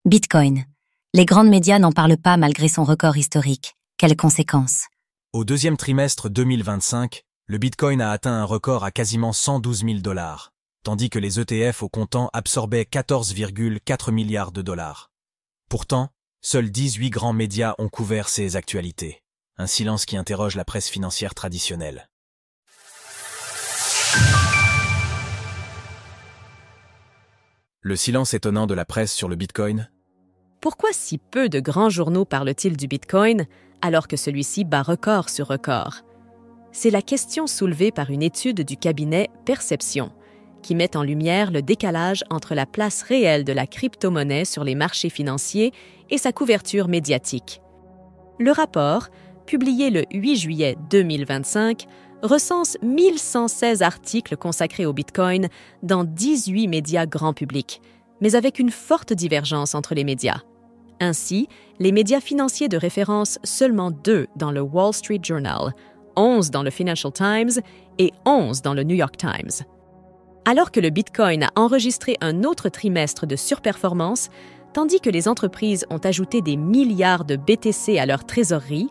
Bitcoin. Les grandes médias n'en parlent pas malgré son record historique. Quelles conséquences? Au deuxième trimestre 2025, le Bitcoin a atteint un record à quasiment 112 000 $, tandis que les ETF au comptant absorbaient 14,4 milliards de dollars. Pourtant, seuls 18 grands médias ont couvert ces actualités. Un silence qui interroge la presse financière traditionnelle. Le silence étonnant de la presse sur le Bitcoin. Pourquoi si peu de grands journaux parlent-ils du Bitcoin alors que celui-ci bat record sur record? C'est la question soulevée par une étude du cabinet Perception, qui met en lumière le décalage entre la place réelle de la crypto-monnaie sur les marchés financiers et sa couverture médiatique. Le rapport, publié le 8 juillet 2025, recense 1116 articles consacrés au Bitcoin dans 18 médias grand public, mais avec une forte divergence entre les médias. Ainsi, les médias financiers de référence seulement 2 dans le Wall Street Journal, 11 dans le Financial Times et 11 dans le New York Times. Alors que le Bitcoin a enregistré un autre trimestre de surperformance, tandis que les entreprises ont ajouté des milliards de BTC à leur trésorerie,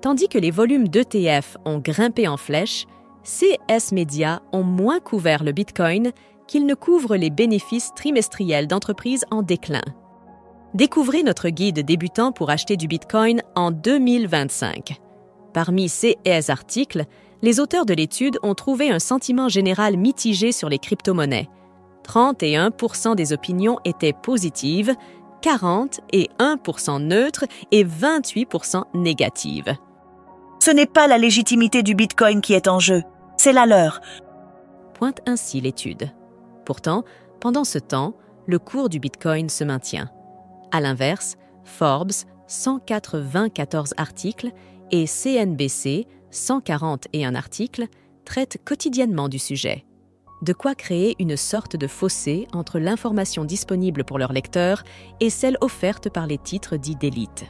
tandis que les volumes d'ETF ont grimpé en flèche, CS Media ont moins couvert le Bitcoin qu'ils ne couvrent les bénéfices trimestriels d'entreprises en déclin. Découvrez notre guide débutant pour acheter du Bitcoin en 2025. Parmi ces articles, les auteurs de l'étude ont trouvé un sentiment général mitigé sur les crypto-monnaies. 31% des opinions étaient positives, 40% et 1% neutres et 28% négatives. Ce n'est pas la légitimité du Bitcoin qui est en jeu, c'est la leur. Pointe ainsi l'étude. Pourtant, pendant ce temps, le cours du Bitcoin se maintient. À l'inverse, Forbes, 194 articles, et CNBC, 141 articles, traitent quotidiennement du sujet. De quoi créer une sorte de fossé entre l'information disponible pour leurs lecteurs et celle offerte par les titres dits d'élite.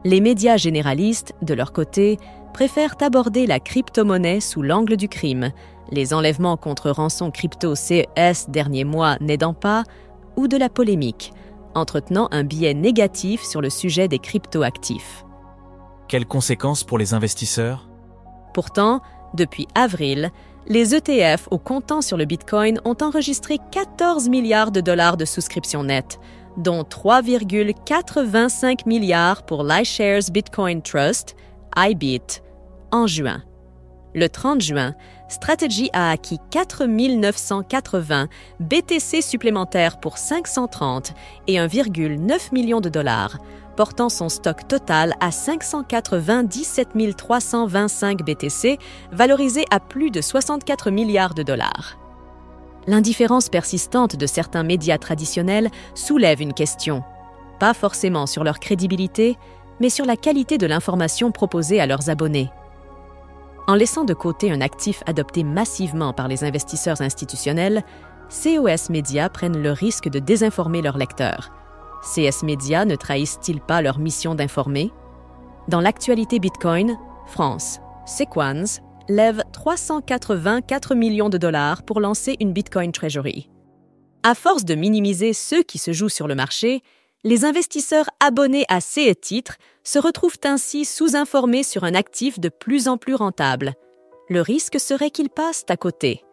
Les médias généralistes, de leur côté, préfèrent aborder la crypto-monnaie sous l'angle du crime, les enlèvements contre rançon crypto CES derniers mois n'aidant pas, ou de la polémique, entretenant un biais négatif sur le sujet des crypto-actifs. Quelles conséquences pour les investisseurs? Pourtant, depuis avril, les ETF au comptant sur le Bitcoin ont enregistré 14 milliards de dollars de souscriptions nettes, dont 3,85 milliards pour l'iShares Bitcoin Trust, IBIT, en juin. Le 30 juin, Strategy a acquis 4 980 BTC supplémentaires pour 530 et 1,9 million de dollars, portant son stock total à 597 325 BTC, valorisé à plus de 64 milliards de dollars. L'indifférence persistante de certains médias traditionnels soulève une question, pas forcément sur leur crédibilité, mais sur la qualité de l'information proposée à leurs abonnés. En laissant de côté un actif adopté massivement par les investisseurs institutionnels, COS Media prennent le risque de désinformer leurs lecteurs. CS Media ne trahissent-ils pas leur mission d'informer? Dans l'actualité Bitcoin, France, Sequans lève 384 millions de dollars pour lancer une Bitcoin Treasury. À force de minimiser ceux qui se jouent sur le marché, les investisseurs abonnés à ces titres se retrouvent ainsi sous-informés sur un actif de plus en plus rentable. Le risque serait qu'ils passent à côté.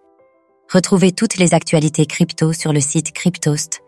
Retrouvez toutes les actualités crypto sur le site cryptost.fr.